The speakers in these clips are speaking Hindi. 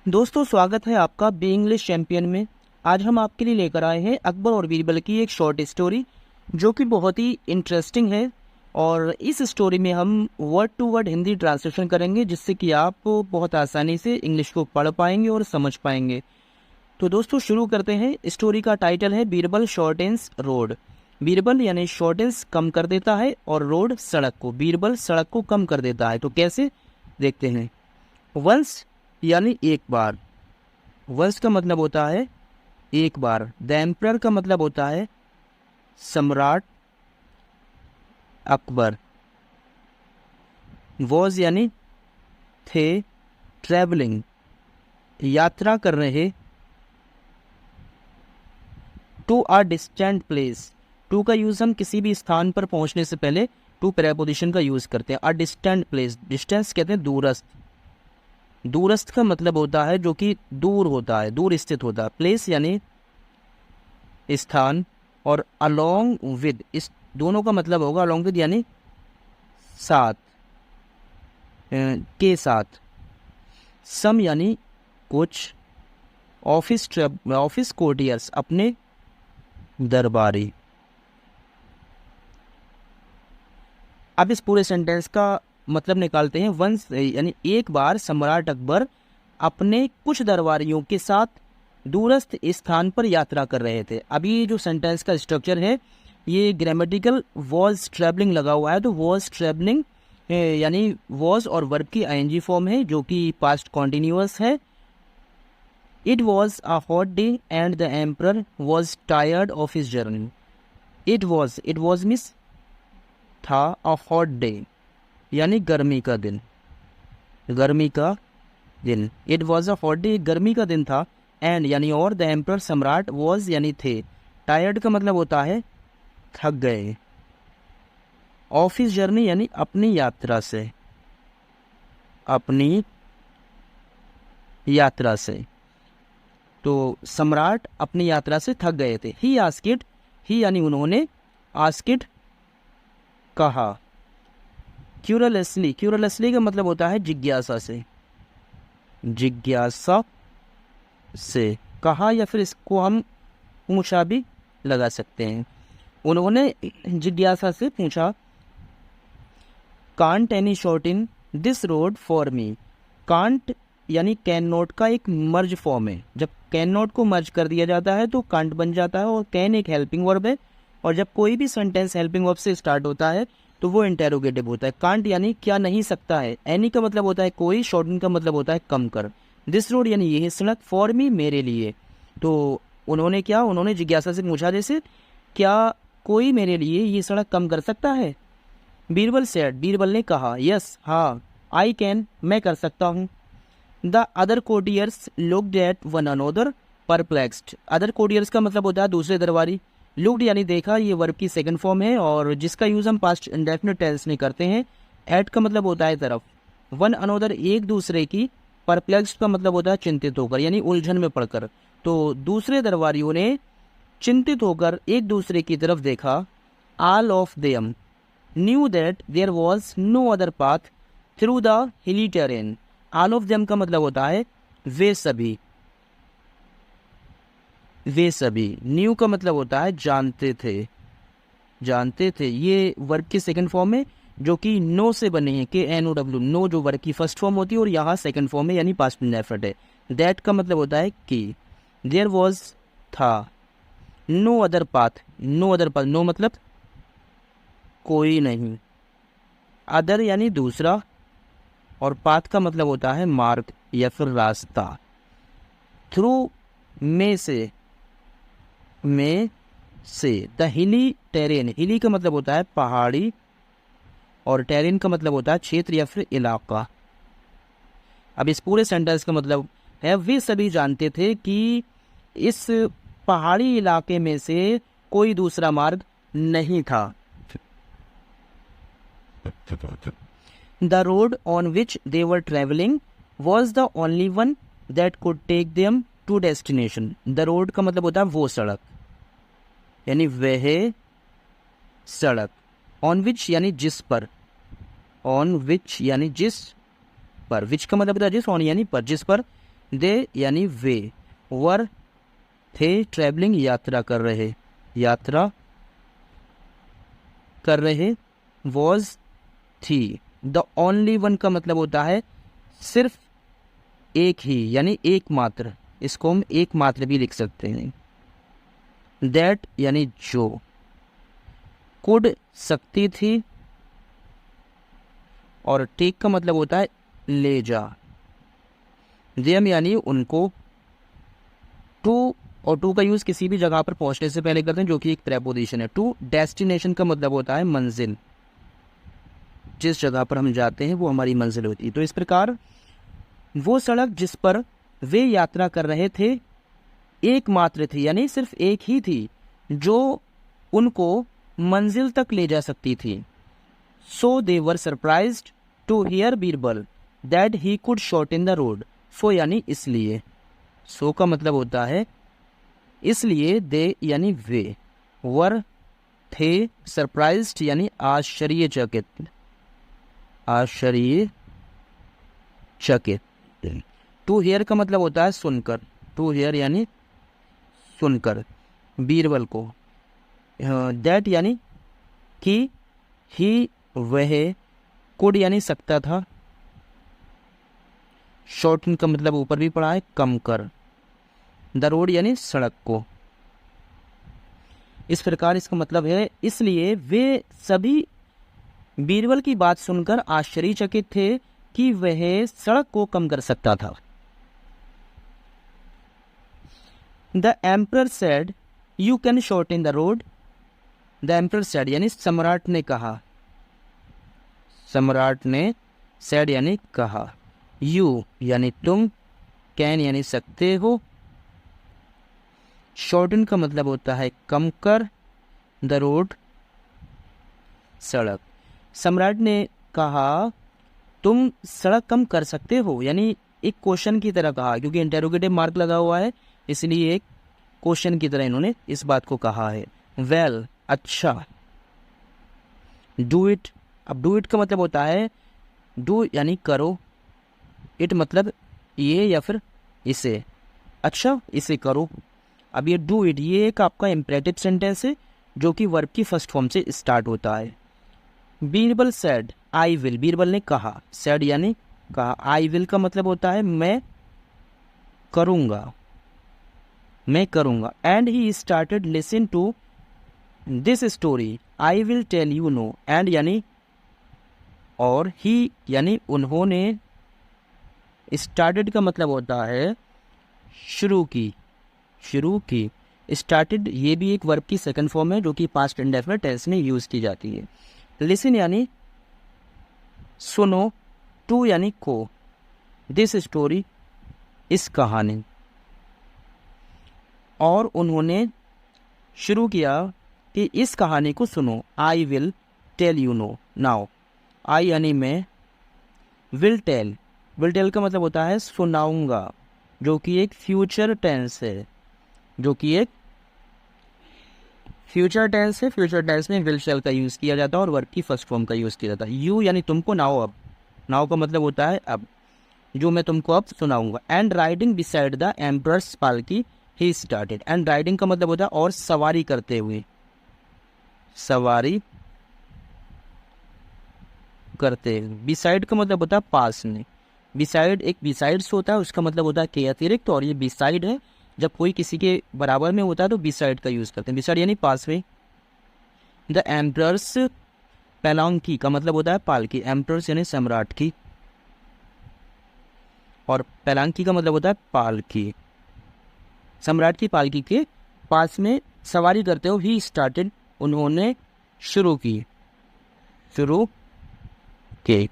दोस्तों स्वागत है आपका बी इंग्लिश चैंपियन में। आज हम आपके लिए लेकर आए हैं अकबर और बीरबल की एक शॉर्ट स्टोरी जो कि बहुत ही इंटरेस्टिंग है। और इस स्टोरी में हम word to word Hindi translation करेंगे जिससे कि आप बहुत आसानी से इंग्लिश को पढ़ पाएंगे और समझ पाएंगे। तो दोस्तों शुरू करते हैं। स्टोरी का टाइटल है बीरबल शॉर्टेंस रोड। बीरबल यानी शॉर्टेंस कम कर देता है और रोड सड़क को, बीरबल सड़क को कम कर देता है। तो कैसे, देखते हैं। वंस यानी एक बार। वंस का मतलब होता है एक बार। द एम्परर का मतलब होता है सम्राट अकबर। वॉज यानी थे, ट्रैवलिंग यात्रा कर रहे, to a distant place. To का यूज हम किसी भी स्थान पर पहुंचने से पहले टू प्रेपोजिशन का यूज करते हैं। अ डिस्टेंट प्लेस, डिस्टेंस कहते हैं दूरस्थ। दूरस्थ का मतलब होता है जो कि दूर होता है, दूर स्थित होता है। प्लेस यानी स्थान, और अलोंग विद, इस दोनों का मतलब होगा अलोंग विद यानी साथ, के साथ। सम यानी कुछ। ऑफिस कोर्टियर्स अपने दरबारी। अब इस पूरे सेंटेंस का मतलब निकालते हैं। वंस यानी एक बार सम्राट अकबर अपने कुछ दरबारियों के साथ दूरस्थ स्थान पर यात्रा कर रहे थे। अभी जो सेंटेंस का स्ट्रक्चर है ये ग्रामेटिकल वॉज ट्रैवलिंग लगा हुआ है। तो वॉज ट्रैवलिंग यानी वॉज और वर्ब की आईएनजी फॉर्म है जो कि पास्ट कॉन्टिन्यूअस है। It was a hot day and the emperor was tired of his journey. It was miss था, अ हॉट डे यानी गर्मी का दिन, गर्मी का दिन। It was a hot day, गर्मी का दिन था। एंड यानी और, द एम्परर सम्राट, वॉज यानी थे। टायर्ड का मतलब होता है थक गए। ऑफिस जर्नी यानी अपनी यात्रा से, अपनी यात्रा से। तो सम्राट अपनी यात्रा से थक गए थे। ही आस्किड, ही यानी उन्होंने, आस्किड कहा। क्यूरलेसली, क्यूरलेसली का मतलब होता है जिज्ञासा से, जिज्ञासा से कहा, या फिर इसको हम पूछा भी लगा सकते हैं। उन्होंने जिज्ञासा से पूछा। Can't any short in this road for me. Can't यानी कैन नॉट का एक मर्ज फॉर्म है। जब कैन नॉट को मर्ज कर दिया जाता है तो कांट बन जाता है, और कैन एक हेल्पिंग वर्ब है। और जब कोई भी सेंटेंस हेल्पिंग वर्ब से स्टार्ट होता है तो वो इंटेरोगेटिव होता है। कांट यानी क्या नहीं सकता है। एनी का मतलब होता है कोई, शॉर्टन का मतलब होता है कम कर। दिस रोड यानी यही सड़क, फॉर मी मेरे लिए। तो उन्होंने क्या, उन्होंने जिज्ञासा से पूछा जैसे क्या कोई मेरे लिए ये सड़क कम कर सकता है। बीरबल सेड, बीरबल ने कहा। यस हाँ, आई कैन, मैं कर सकता हूँ। The other courtiers looked at one another perplexed. Other courtiers का मतलब होता है दूसरे दरबारी। लुक्ड यानी देखा, ये वर्ब की सेकंड फॉर्म है और जिसका यूज हम पास्ट इंडेफिनिट टेंस में करते हैं। एट का मतलब होता है तरफ। वन अनोदर एक दूसरे की। परप्लेक्स्ड का मतलब होता है चिंतित होकर यानी उलझन में पड़कर। तो दूसरे दरबारियों ने चिंतित होकर एक दूसरे की तरफ देखा। All of them knew that there was no other path through the hilly terrain. All of them का मतलब होता है वे सभी, वे सभी। न्यू का मतलब होता है जानते थे, जानते थे। ये वर्ब की सेकंड फॉर्म है जो कि नो से बने हैं, के एन ओ डब्ल्यू। नो जो वर्ब की फर्स्ट फॉर्म होती है और यहाँ सेकंड फॉर्म है यानी पास्ट इंडेफिनिट है। दैट का मतलब होता है कि। देयर वॉज था, no other path, no other path, no मतलब कोई नहीं, अदर यानी दूसरा, और पाथ का मतलब होता है मार्ग या फिर रास्ता। थ्रू में से, में से। द हिली टेरेन, हिली का मतलब होता है पहाड़ी और टेरेन का मतलब होता है क्षेत्र या फिर इलाका। अब इस पूरे सेंटेंस का मतलब है वे सभी जानते थे कि इस पहाड़ी इलाके में से कोई दूसरा मार्ग नहीं था। The road on which they were traveling was the only one that could take them to destination. The road का मतलब होता है वो सड़क, यानी वह सड़क। On which यानी जिस पर, on which यानी जिस पर, which का मतलब होता है जिस, on यानी पर, जिस पर दे यानी वे, वर थे ट्रैवलिंग यात्रा कर रहे, वॉज थी। द ओनली वन का मतलब होता है सिर्फ एक ही यानी एकमात्र, इसको हम एकमात्र भी लिख सकते हैं। दैट यानी जो, कुड सकती थी, और टेक का मतलब होता है ले जा। देम यानी उनको। टू, और टू का यूज़ किसी भी जगह पर पहुंचने से पहले करते हैं जो कि एक प्रेपोजिशन है। टू डेस्टिनेशन का मतलब होता है मंजिल, जिस जगह पर हम जाते हैं वो हमारी मंजिल होती है। तो इस प्रकार वो सड़क जिस पर वे यात्रा कर रहे थे एकमात्र थी यानी सिर्फ एक ही थी जो उनको मंजिल तक ले जा सकती थी। So they were surprised to hear Birbal that he could shorten the road. So यानी इसलिए, सो का मतलब होता है इसलिए, दे यानी वे, वर थे, सरप्राइज्ड यानी आश्चर्यचकित, टू हियर का मतलब होता है सुनकर, टू हियर यानी सुनकर बीरबल को। दैट यानी कि, ही वह, कुड यानी सकता था, शॉर्टन का मतलब ऊपर भी पड़ा है कम कर, द रोड यानी सड़क को। इस प्रकार इसका मतलब है इसलिए वे सभी बीरबल की बात सुनकर आश्चर्यचकित थे कि वह सड़क को कम कर सकता था। The emperor said you can shorten the road. The emperor said यानी सम्राट ने कहा, सम्राट ने, सेड यानी कहा, यू यानी तुम, कैन यानी सकते हो, शॉर्टन का मतलब होता है कम कर, द रोड सड़क। सम्राट ने कहा तुम सड़क कम कर सकते हो, यानी एक क्वेश्चन की तरह कहा, क्योंकि इंटेरोगेटिव मार्क लगा हुआ है इसलिए एक क्वेश्चन की तरह इन्होंने इस बात को कहा है। वेल अच्छा, डू इट। अब डू इट का मतलब होता है डू यानी करो, इट मतलब ये या फिर इसे, अच्छा इसे करो। अब ये डू इट ये एक आपका इम्परेटिव सेंटेंस है जो कि वर्ब की फर्स्ट फॉर्म से स्टार्ट होता है। Birbal said I will, Birbal ने कहा, सेड यानी कहा, आई विल का मतलब होता है मैं करूँगा, मैं करूँगा। And he started listen to this story I will tell you know. And यानी और, ही यानी उन्होंने, स्टार्टेड का मतलब होता है शुरू की, शुरू की। स्टार्टेड ये भी एक वर्ब की सेकंड फॉर्म है जो कि पास्ट इंडेफिनिट टेंस में यूज़ की जाती है। लिसन यानी सुनो, टू यानी को, दिस स्टोरी इस कहानी। और उन्होंने शुरू किया कि इस कहानी को सुनो। I will tell you no now, I यानी मैं, विल टेल, विल टेल का मतलब होता है सुनाऊंगा, जो कि एक फ्यूचर टेंस है, जो कि एक फ्यूचर टेंस है। फ्यूचर टेंस में विल शेल का यूज़ किया जाता है और वर्ब की फर्स्ट फॉर्म का यूज़ किया जाता है। यू यानी तुमको, नाउ अब, नाउ का मतलब होता है अब, जो मैं तुमको अब सुनाऊंगा। And riding beside the emperors पालकी ही स्टार्टेड। एंड राइडिंग का मतलब होता है और सवारी करते हुए, सवारी करते हुए। बिसाइड का मतलब होता है पास में, बिसाइड एक बिसाइड्स होता है उसका मतलब होता है के अतिरिक्त, और ये बिसाइड है जब कोई किसी के बराबर में होता है तो बिसाइड का यूज़ करते हैं। बिसाइड यानी पास में। द एम्परर्स पैलांकी का मतलब होता है पालकी, एम्परर्स यानी सम्राट की, और पैलांकी का मतलब होता है पालकी। सम्राट की पालकी के पास में सवारी करते हो, ही स्टार्टेड उन्होंने शुरू की, शुरू की।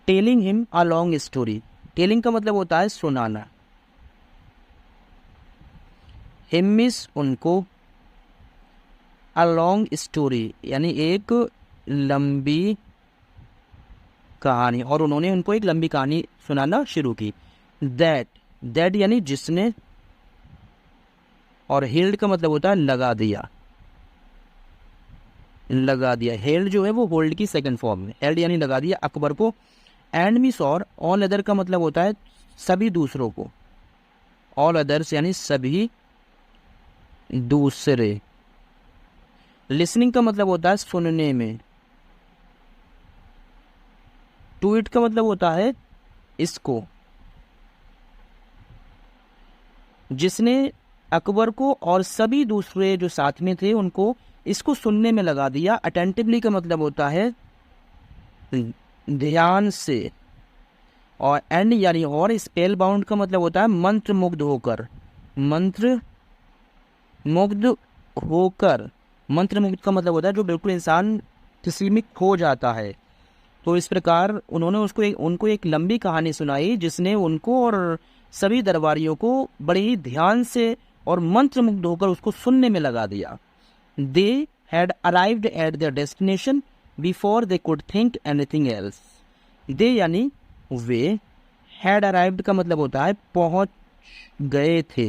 Telling him a long story, telling का मतलब होता है सुनाना, हिम मीन्स उनको, अ लॉन्ग स्टोरी यानी एक लंबी कहानी, और उन्होंने उनको एक लंबी कहानी सुनाना शुरू की। दैट, दैट यानी जिसने, और हेल्ड का मतलब होता है लगा दिया, लगा दिया। हेल्ड जो है वो होल्ड की सेकंड फॉर्म में, हेल्ड यानी लगा दिया। अकबर को एंड और ऑल अदर का मतलब होता है सभी दूसरों को, ऑल अदर्स यानी सभी दूसरे। लिसनिंग का मतलब होता है सुनने में। टू इट का मतलब होता है इसको। जिसने अकबर को और सभी दूसरे जो साथ में थे उनको इसको सुनने में लगा दिया। अटेंटिवली का मतलब होता है ध्यान से। और एंड यानी और स्पेल बाउंड का मतलब होता है मंत्र मुग्ध होकर। मंत्र मुग्ध होकर, मंत्र मुग्ध का मतलब होता है जो बिल्कुल इंसान किसी में खो जाता है। तो इस प्रकार उन्होंने उनको एक लंबी कहानी सुनाई जिसने उनको और सभी दरबारियों को बड़े ही ध्यान से और मंत्र मुग्ध होकर उसको सुनने में लगा दिया। They had arrived at their destination before they could think anything else. They यानी वे, हैड अराइव्ड का मतलब होता है पहुंच गए थे,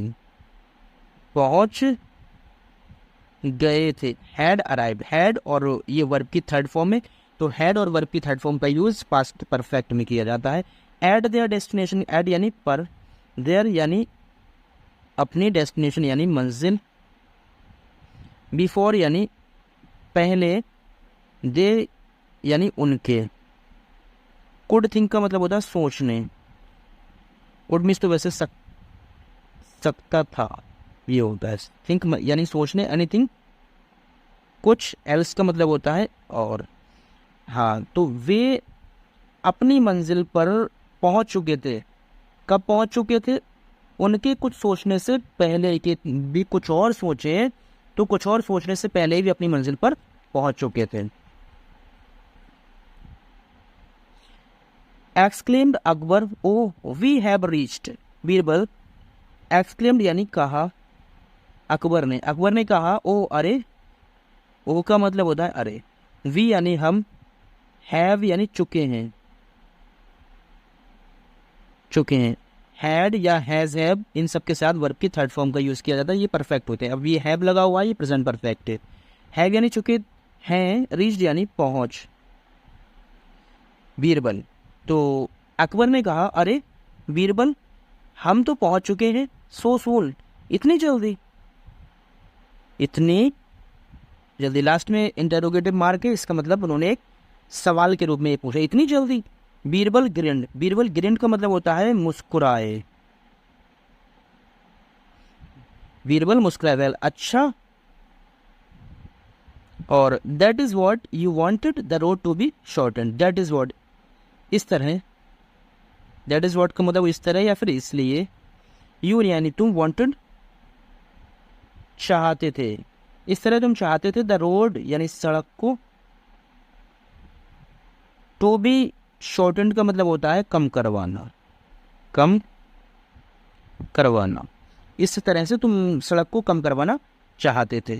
पहुंच गए थे। हैड अराइव्ड, हैड और ये वर्ब की थर्ड फॉर्म है, तो हैड और वर्ब की थर्ड फॉर्म का यूज पास्ट परफेक्ट में किया जाता है। एट देयर डेस्टिनेशन, एट यानी पर, देयर यानी अपनी, डेस्टिनेशन यानी मंजिल, बिफोर यानी पहले, दे यानी उनके। कुड थिंक का मतलब होता है सोचने। कुड मीन्स तो वैसे सकता था, ये होता है। थिंक यानी सोचने, एनीथिंग कुछ, एल्स का मतलब होता है और। हाँ, तो वे अपनी मंजिल पर पहुंच चुके थे। कब पहुंच चुके थे? उनके कुछ सोचने से पहले कि भी कुछ और सोचे, तो कुछ और सोचने से पहले ही अपनी मंजिल पर पहुंच चुके थे। Exclaimed Akbar, oh we have reached. Birbal, exclaimed यानी कहा, अकबर ने कहा, ओ अरे, ओ का मतलब होता है अरे। वी यानी हम, हैव यानी चुके हैं, चुके हैं। हैड या हैज हैव इन सब के साथ वर्ब की थर्ड फॉर्म का यूज किया जाता है, ये परफेक्ट होते हैं। अब ये हैव लगा हुआ है, ये प्रेजेंट परफेक्ट है। हैव यानी चुके हैं, रीच्ड यानी पहुंच। बीरबल, तो अकबर ने कहा, अरे बीरबल, हम तो पहुंच चुके हैं। सो सून, इतनी जल्दी, इतनी जल्दी। लास्ट में इंटरोगेटिव मार्क है, इसका मतलब उन्होंने एक सवाल के रूप में ये पूछा, इतनी जल्दी। बीरबल ग्रिंड, बीरबल ग्रिंड का मतलब होता है मुस्कुराए। बीरबल मुस्कुराए, वेल अच्छा। और that is what you wanted the road to be shorten, that is what, इस तरह। दैट इज वॉट का मतलब इस तरह या फिर इसलिए। यू यानी तुम, वॉन्टेड चाहते थे, इस तरह तुम चाहते थे। द रोड यानी सड़क को, टू बी शॉर्टन का मतलब होता है कम करवाना, कम करवाना। इस तरह से तुम सड़क को कम करवाना चाहते थे।